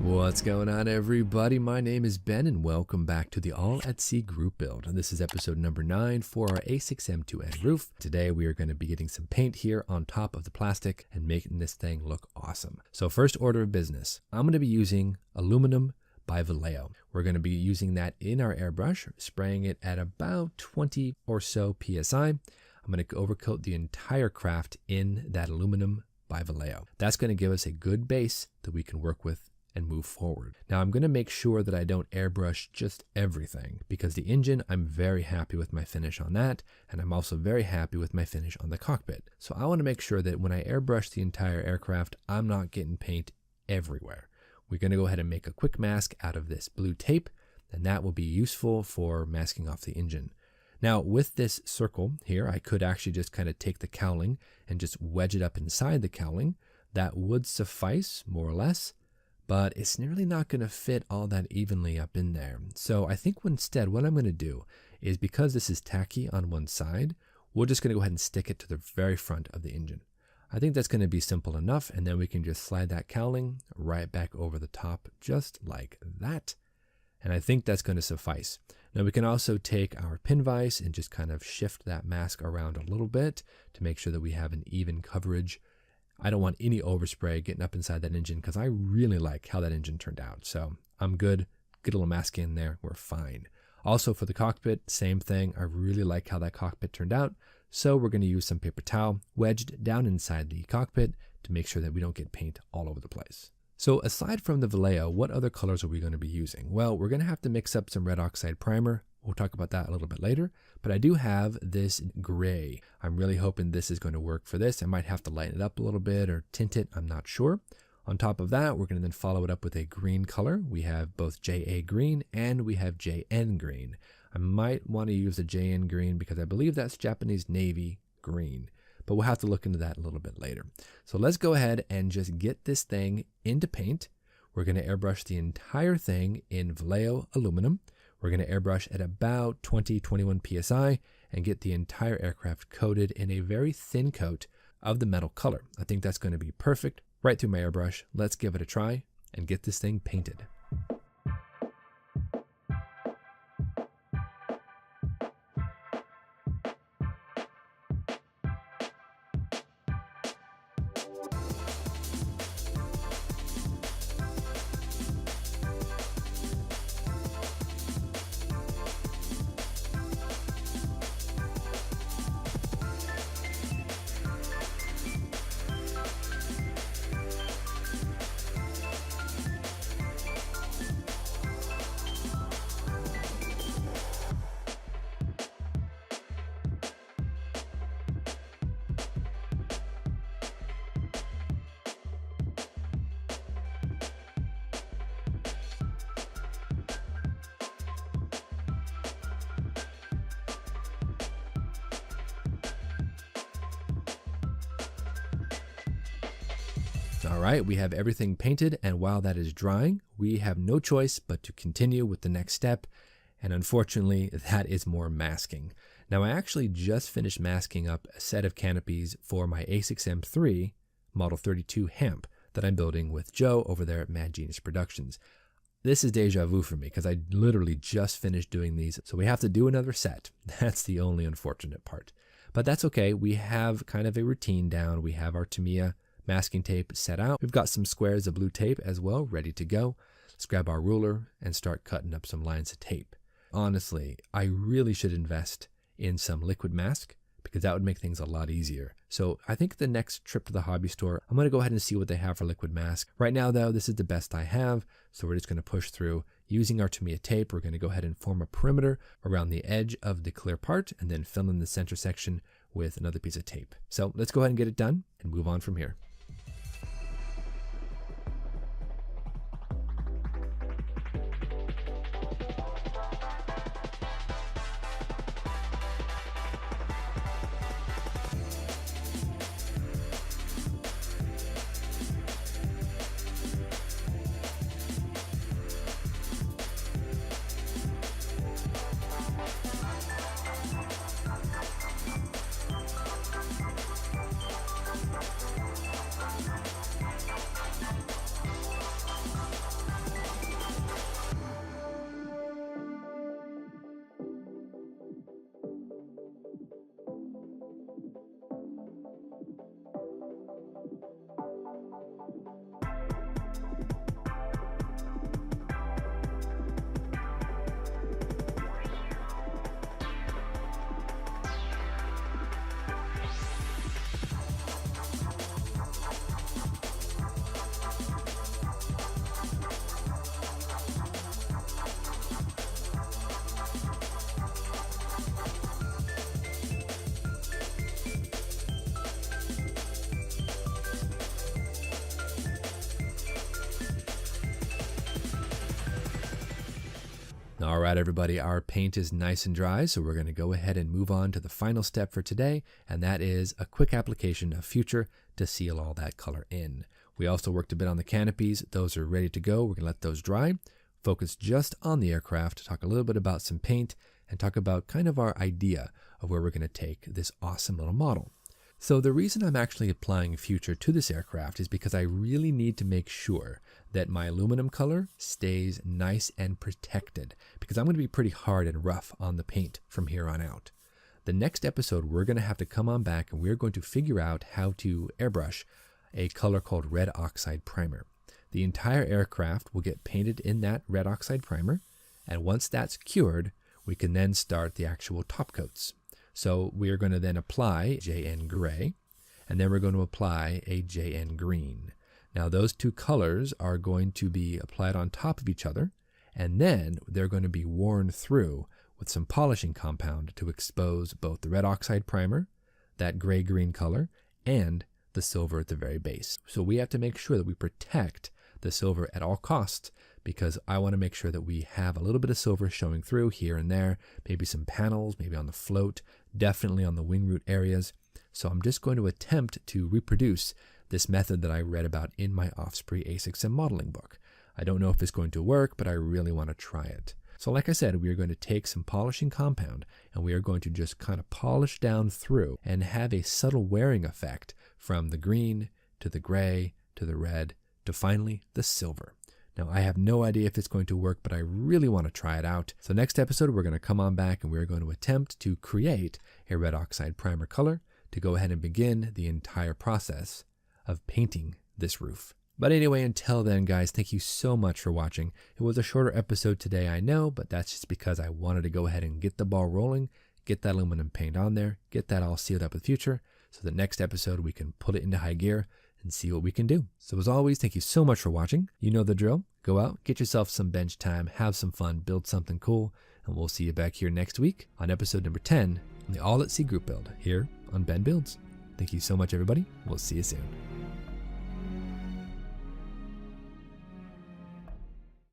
What's going on, everybody? My name is Ben and welcome back to the All at Sea group build. And this is episode number 9 for our A6M2-N Rufe. Today we are going to be getting some paint here on top of the plastic and making this thing look awesome. So first order of business, I'm going to be using aluminum by Vallejo. We're going to be using that in our airbrush, spraying it at about 20 or so PSI. I'm going to overcoat the entire craft in that aluminum by Vallejo. That's going to give us a good base that we can work with and move forward. Now I'm going to make sure that I don't airbrush just everything, because the engine, I'm very happy with my finish on that, and I'm also very happy with my finish on the cockpit. So I want to make sure that when I airbrush the entire aircraft, I'm not getting paint everywhere. We're going to go ahead and make a quick mask out of this blue tape, and that will be useful for masking off the engine. Now with this circle here, I could actually just kind of take the cowling and just wedge it up inside the cowling. That would suffice more or less, but it's really not going to fit all that evenly up in there. So I think instead what I'm going to do is, because this is tacky on one side, we're just going to go ahead and stick it to the very front of the engine. I think that's going to be simple enough, and then we can just slide that cowling right back over the top just like that. And I think that's going to suffice. Now we can also take our pin vise and just kind of shift that mask around a little bit to make sure that we have an even coverage. I don't want any overspray getting up inside that engine because I really like how that engine turned out. So I'm good. Get a little mask in there. We're fine. Also for the cockpit, same thing. I really like how that cockpit turned out. So we're going to use some paper towel wedged down inside the cockpit to make sure that we don't get paint all over the place. So aside from the Vallejo, what other colors are we going to be using? Well, we're going to have to mix up some red oxide primer. We'll talk about that a little bit later, but I do have this gray. I'm really hoping this is going to work for this. I might have to lighten it up a little bit or tint it. I'm not sure. On top of that, we're going to then follow it up with a green color. We have both JA green and we have JN green. I might want to use the JN green because I believe that's Japanese Navy green, but we'll have to look into that a little bit later. So let's go ahead and just get this thing into paint. We're going to airbrush the entire thing in Vallejo aluminum. We're going to airbrush at about 20-21 PSI and get the entire aircraft coated in a very thin coat of the metal color. I think that's going to be perfect right through my airbrush. Let's give it a try and get this thing painted. All right, we have everything painted, and while that is drying, we have no choice but to continue with the next step, and unfortunately, that is more masking. Now, I actually just finished masking up a set of canopies for my A6M3 Model 32 Hemp that I'm building with Joe over there at Mad Genius Productions. This is deja vu for me because I literally just finished doing these, so we have to do another set. That's the only unfortunate part. But that's okay, we have kind of a routine down. We have our Tamiya masking tape set out. We've got some squares of blue tape as well, ready to go. Let's grab our ruler and start cutting up some lines of tape. Honestly, I really should invest in some liquid mask because that would make things a lot easier. So I think the next trip to the hobby store, I'm going to go ahead and see what they have for liquid mask. Right now though, this is the best I have, so we're just going to push through. Using our Tamiya tape, we're going to go ahead and form a perimeter around the edge of the clear part and then fill in the center section with another piece of tape. So let's go ahead and get it done and move on from here. All right, everybody, our paint is nice and dry, so we're going to go ahead and move on to the final step for today, and that is a quick application of Future to seal all that color in. We also worked a bit on the canopies. Those are ready to go. We're going to let those dry, focus just on the aircraft, talk a little bit about some paint, and talk about kind of our idea of where we're going to take this awesome little model. So the reason I'm actually applying Future to this aircraft is because I really need to make sure that my aluminum color stays nice and protected, because I'm going to be pretty hard and rough on the paint from here on out. The next episode, we're going to have to come on back and we're going to figure out how to airbrush a color called red oxide primer. The entire aircraft will get painted in that red oxide primer, and once that's cured, we can then start the actual top coats. So we are going to then apply JN Gray, and then we're going to apply a JN Green. Now those two colors are going to be applied on top of each other, and then they're going to be worn through with some polishing compound to expose both the red oxide primer, that gray-green color, and the silver at the very base. So we have to make sure that we protect the silver at all costs, because I want to make sure that we have a little bit of silver showing through here and there, maybe some panels, maybe on the float, definitely on the wing root areas. So I'm just going to attempt to reproduce this method that I read about in my Osprey A6M modeling book. I don't know if it's going to work, but I really want to try it. So like I said, we are going to take some polishing compound and we are going to just kind of polish down through and have a subtle wearing effect from the green to the gray to the red to finally the silver. Now, I have no idea if it's going to work, but I really want to try it out. So next episode, we're going to come on back and we're going to attempt to create a red oxide primer color to go ahead and begin the entire process of painting this roof. But anyway, until then, guys, thank you so much for watching. It was a shorter episode today, I know, but that's just because I wanted to go ahead and get the ball rolling, get that aluminum paint on there, get that all sealed up with Future, so the next episode we can put it into high gear and see what we can do. So as always, thank you so much for watching. You know the drill. Go out, get yourself some bench time, have some fun, build something cool, and we'll see you back here next week on episode number 10 on the All at Sea group build here on Ben Builds. Thank you so much, everybody. We'll see you soon.